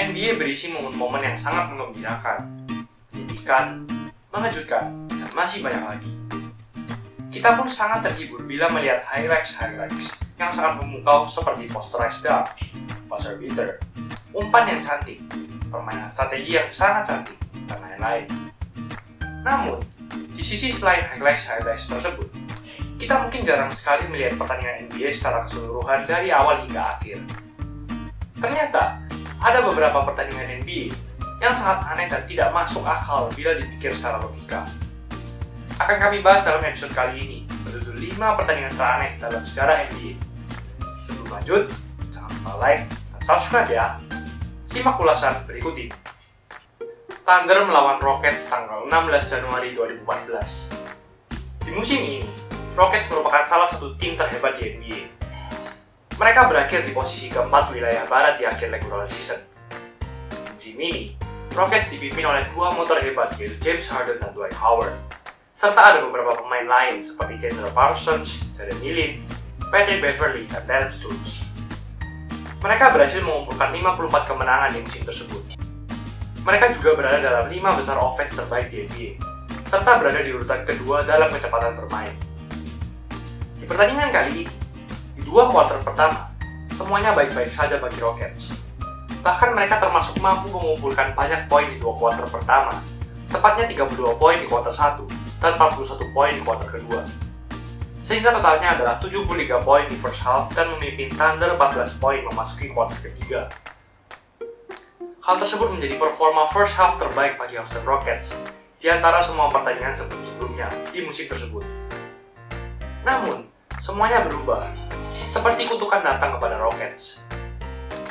NBA berisi momen-momen yang sangat menggembirakan, menyedihkan, mengejutkan, dan masih banyak lagi. Kita pun sangat terhibur bila melihat highlights yang sangat memukau seperti posterized dunk, buzzer beater, umpan yang cantik, permainan strategi yang sangat cantik, dan lain-lain. Namun, di sisi selain highlights tersebut, kita mungkin jarang sekali melihat pertandingan NBA secara keseluruhan dari awal hingga akhir. Ternyata, ada beberapa pertandingan NBA yang sangat aneh dan tidak masuk akal bila dipikir secara logika. Akan kami bahas dalam episode kali ini, berjudul 5 pertandingan teraneh dalam sejarah NBA. Sebelum lanjut, jangan lupa like dan subscribe ya. Simak ulasan berikut ini. Thunder melawan Rockets tanggal 16 Januari 2014. Di musim ini, Rockets merupakan salah satu tim terhebat di NBA. Mereka berakhir di posisi keempat wilayah barat di akhir regular season. Di musim ini, Rockets dipimpin oleh dua motor hebat yaitu James Harden dan Dwight Howard, serta ada beberapa pemain lain seperti Chandler Parsons, Jeremy Lin, Patrick Beverley, dan Terrence Jones. Mereka berhasil mengumpulkan 54 kemenangan di musim tersebut. Mereka juga berada dalam 5 besar offense terbaik di NBA, serta berada di urutan kedua dalam kecepatan bermain. Di pertandingan kali ini, di 2 kuarter pertama, semuanya baik-baik saja bagi Rockets. Bahkan mereka termasuk mampu mengumpulkan banyak poin di 2 kuarter pertama, tepatnya 32 poin di kuarter 1 dan 41 poin di kuarter kedua. Sehingga totalnya adalah 73 poin di first half dan memimpin Thunder 14 poin memasuki kuarter ketiga. Hal tersebut menjadi performa first half terbaik bagi Houston Rockets di antara semua pertandingan sebelum-sebelumnya di musim tersebut. Namun, semuanya berubah, seperti kutukan datang kepada Rockets.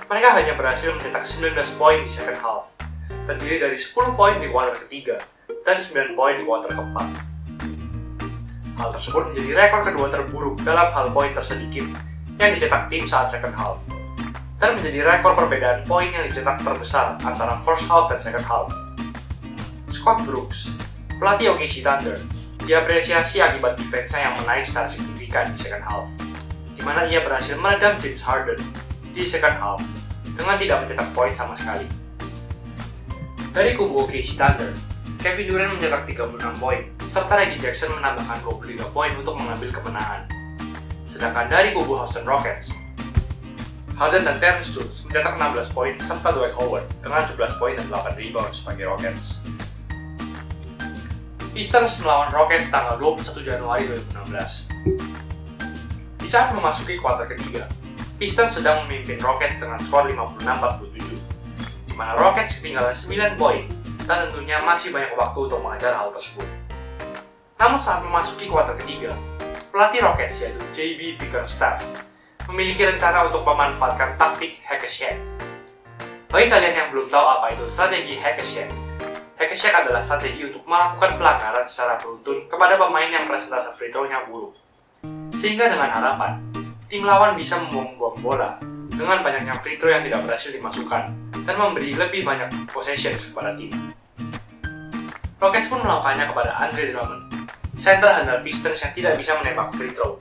Mereka hanya berhasil mencetak 19 poin di second half, terdiri dari 10 poin di kuarter ketiga dan 9 poin di kuarter keempat. Hal tersebut menjadi rekor kedua terburuk dalam hal poin tersedikit yang dicetak tim saat second half, dan menjadi rekor perbedaan poin yang dicetak terbesar antara first half dan second half. Scott Brooks, pelatih OKC Thunder, diapresiasi akibat defense-nya yang menaik secara signifikan di second half, di mana ia berhasil meredam James Harden di second half dengan tidak mencetak poin sama sekali. Dari kubu OKC Thunder, Kevin Durant mencetak 36 poin, serta Reggie Jackson menambahkan 23 poin untuk mengambil kemenangan. Sedangkan dari kubu Houston Rockets, Harden dan Terrence Jones mencetak 16 poin serta Dwight Howard dengan 11 poin dan 8 rebound sebagai Rockets. Pistons melawan Rockets tanggal 21 Januari 2016. Di saat memasuki kuarter ketiga, Pistons sedang memimpin Rockets dengan skor 56-47, di mana Rockets ketinggalan 9 poin dan tentunya masih banyak waktu untuk mengejar hal tersebut. Namun saat memasuki kuarter ketiga, pelatih Rockets yaitu JB Bickerstaff memiliki rencana untuk memanfaatkan taktik hack a shot. Bagi kalian yang belum tahu apa itu strategi hack a shot adalah strategi untuk melakukan pelanggaran secara beruntun kepada pemain yang presentase free throw-nya buruk. Sehingga dengan harapan, tim lawan bisa membuang bola dengan banyaknya free throw yang tidak berhasil dimasukkan dan memberi lebih banyak possession kepada tim. Rockets pun melakukannya kepada Andre Drummond, center handal Pistons yang tidak bisa menembak free throw.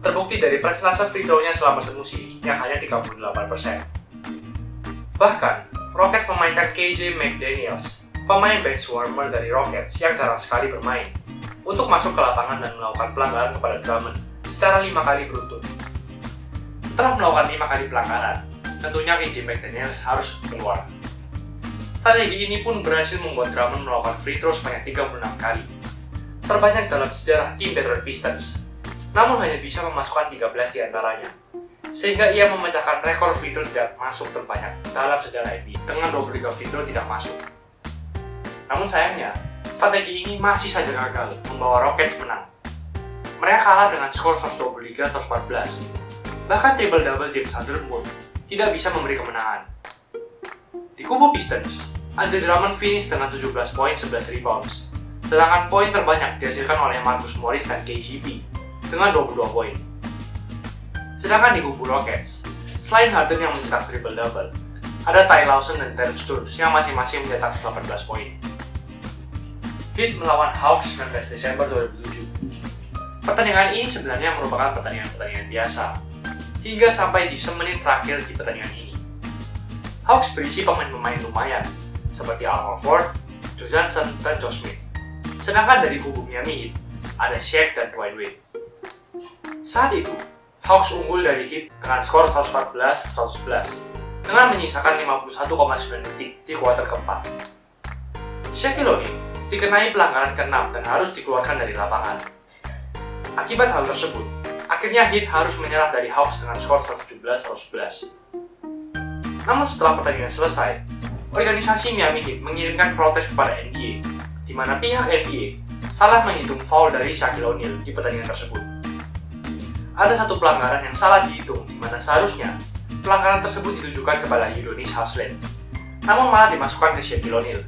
Terbukti dari presentase free throw-nya selama semusim yang hanya 38%. Bahkan, Rockets memainkan KJ McDaniels, pemain bench warmer dari Rockets yang jarang sekali bermain, untuk masuk ke lapangan dan melakukan pelanggaran kepada Drummond secara 5 kali beruntun. Setelah melakukan 5 kali pelanggaran, tentunya KJ McDaniels harus keluar. Strategi ini pun berhasil membuat Drummond melakukan free throw sebanyak 36 kali, terbanyak dalam sejarah tim Detroit Pistons, namun hanya bisa memasukkan 13 di antaranya, sehingga ia memecahkan rekor free throw tidak masuk terbanyak dalam sejarah NBA dengan 23 free throw tidak masuk. Namun sayangnya, strategi ini masih saja gagal membawa Rockets menang. Mereka kalah dengan skor 123-114. Bahkan triple-double James Harden pun tidak bisa memberi kemenangan. Di kubu Pistons, Andre Drummond finish dengan 17 poin 11 rebounds, sedangkan poin terbanyak dihasilkan oleh Marcus Morris dan KCP dengan 22 poin. Sedangkan di kubu Rockets, selain Harden yang mencetak triple-double, ada Ty Lawson dan Terrence Jones yang masing-masing mencetak 18 poin. Heat melawan Hawks 19 Desember 2007. Pertandingan ini sebenarnya merupakan pertandingan biasa, hingga sampai di semenit terakhir di pertandingan ini. Hawks berisi pemain-pemain lumayan, seperti Al Horford, Joe Johnson, dan Josh Smith. Sedangkan dari kubu Miami Heat, ada Shaq dan Dwayne Wade. Saat itu, Hawks unggul dari Heat dengan skor 114-111 dengan menyisakan 51,9 detik di kuarter keempat. Shaquille O'Neal dikenai pelanggaran ke-6 dan harus dikeluarkan dari lapangan. Akibat hal tersebut, akhirnya Heat harus menyerah dari Hawks dengan skor 117-111. Namun setelah pertandingan selesai, organisasi Miami Heat mengirimkan protes kepada NBA, di mana pihak NBA salah menghitung foul dari Shaquille O'Neal di pertandingan tersebut. Ada satu pelanggaran yang salah dihitung, di mana seharusnya pelanggaran tersebut ditujukan kepada Udonis Haslem, namun malah dimasukkan ke Shaquille O'Neal.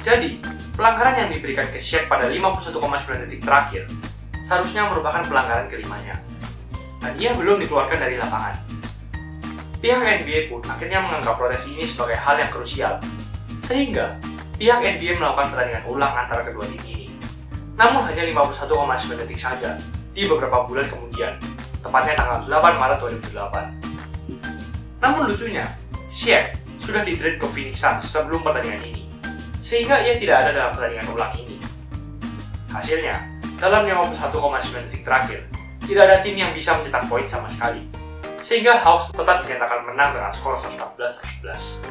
Jadi, pelanggaran yang diberikan ke Shaq pada 51,9 detik terakhir seharusnya merupakan pelanggaran kelimanya, dan ia belum dikeluarkan dari lapangan. Pihak NBA pun akhirnya menganggap protes ini sebagai hal yang krusial, sehingga pihak NBA melakukan pertandingan ulang antara kedua tim ini. Namun hanya 51,9 detik saja di beberapa bulan kemudian, tepatnya tanggal 8 Maret 2008. Namun lucunya, Shaq sudah di-trade ke Phoenix Suns sebelum pertandingan ini, sehingga ia tidak ada dalam pertandingan ulang ini. Hasilnya, dalam 51,9 detik terakhir, tidak ada tim yang bisa mencetak poin sama sekali, sehingga Hawks tetap dinyatakan menang dengan skor 114-111.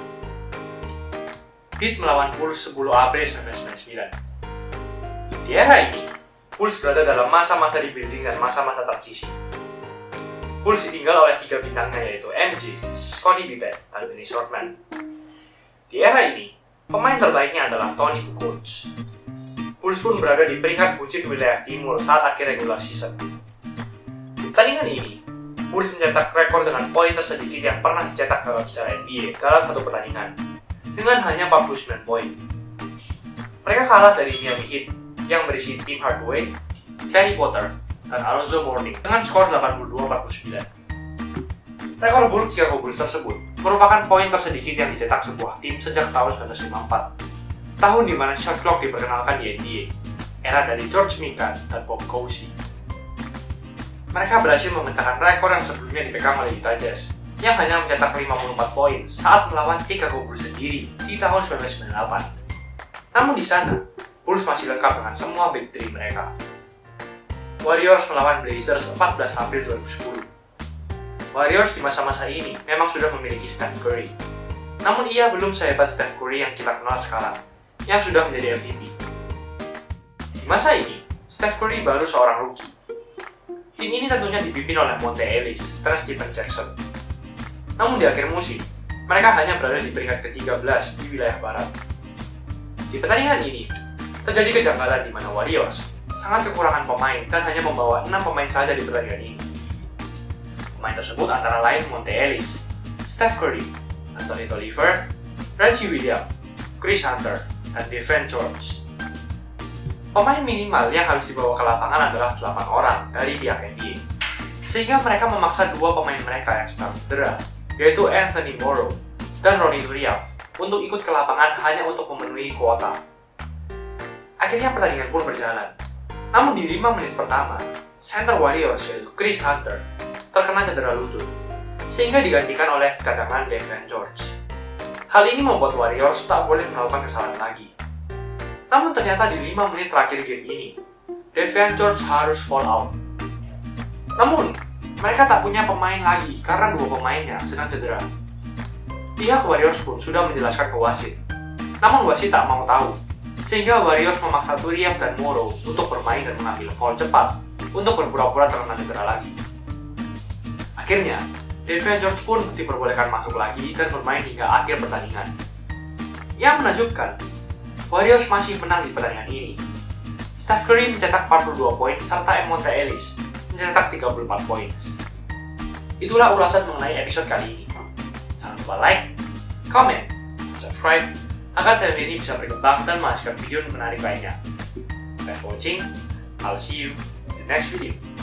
Heat melawan Bulls 10 April 1999. Di era ini, Bulls berada dalam masa-masa rebuilding dan masa-masa transisi. Bulls ditinggal oleh 3 bintangnya, yaitu MJ, Scottie Pippen, dan Dennis Rodman. Di era ini, pemain terbaiknya adalah Toni Kukoc. Bulls pun berada di peringkat buncit wilayah timur saat akhir regular season. Di pertandingan ini, Bulls mencetak rekor dengan poin tersedikit yang pernah dicetak dalam sejarah NBA dalam satu pertandingan, dengan hanya 49 poin. Mereka kalah dari Miami Heat yang berisi Tim Hardaway, Kenny Potter, dan Alonzo Mourning dengan skor 82-49. Rekor buruk Chicago Bulls tersebut merupakan poin tersedikit yang dicetak sebuah tim sejak tahun 1954, tahun di mana shot clock diperkenalkan di NBA, era dari George Mikan dan Bob Cousy. Mereka berhasil memecahkan rekor yang sebelumnya dipegang oleh Utah Jazz, yang hanya mencetak 54 poin saat melawan Chicago Bulls sendiri di tahun 1998. Namun di sana, Bulls masih lengkap dengan semua big three mereka. Warriors melawan Blazers 14 April 2010. Warriors di masa-masa ini memang sudah memiliki Steph Curry. Namun ia belum sehebat Steph Curry yang kita kenal sekarang, yang sudah menjadi MVP. Di masa ini, Steph Curry baru seorang rookie. Tim ini tentunya dipimpin oleh Monte Ellis dan Stephen Jackson. Namun di akhir musim, mereka hanya berada di peringkat ke-13 di wilayah barat. Di pertandingan ini, terjadi kejanggalan di mana Warriors sangat kekurangan pemain dan hanya membawa 6 pemain saja di pertandingan ini. Pemain tersebut antara lain Monte Ellis, Steph Curry, Anthony Tolliver, Reggie Williams, Chris Hunter, dan Devin George. Pemain minimal yang harus dibawa ke lapangan adalah 8 orang dari pihak NBA, sehingga mereka memaksa 2 pemain mereka yang sedang cedera, yaitu Anthony Morrow dan Ronnie Turiaf, untuk ikut ke lapangan hanya untuk memenuhi kuota. Akhirnya pertandingan pun berjalan. Namun di 5 menit pertama, center Warriors yaitu Chris Hunter terkena cedera lutut, sehingga digantikan oleh cadangan Devin George. Hal ini membuat Warriors tak boleh melakukan kesalahan lagi. Namun ternyata di 5 menit terakhir game ini, Devin George harus fall out. Namun, mereka tak punya pemain lagi karena 2 pemainnya sedang cedera. Pihak Warriors pun sudah menjelaskan ke wasit, namun wasit tak mau tahu, sehingga Warriors memaksa Turiaf dan Morrow untuk bermain dan mengambil foul cepat untuk berpura-pura terkena cedera lagi. Akhirnya, Devin George pun diperbolehkan masuk lagi dan bermain hingga akhir pertandingan. Yang menakjubkan, Warriors masih menang di pertandingan ini. Steph Curry mencetak 42 poin serta Monte Ellis mencetak 34 poin. Itulah ulasan mengenai episode kali ini. Jangan lupa like, comment, subscribe agar channel ini bisa berkembang dan menghasilkan video menarik lainnya. Thanks for watching. I'll see you in the next video.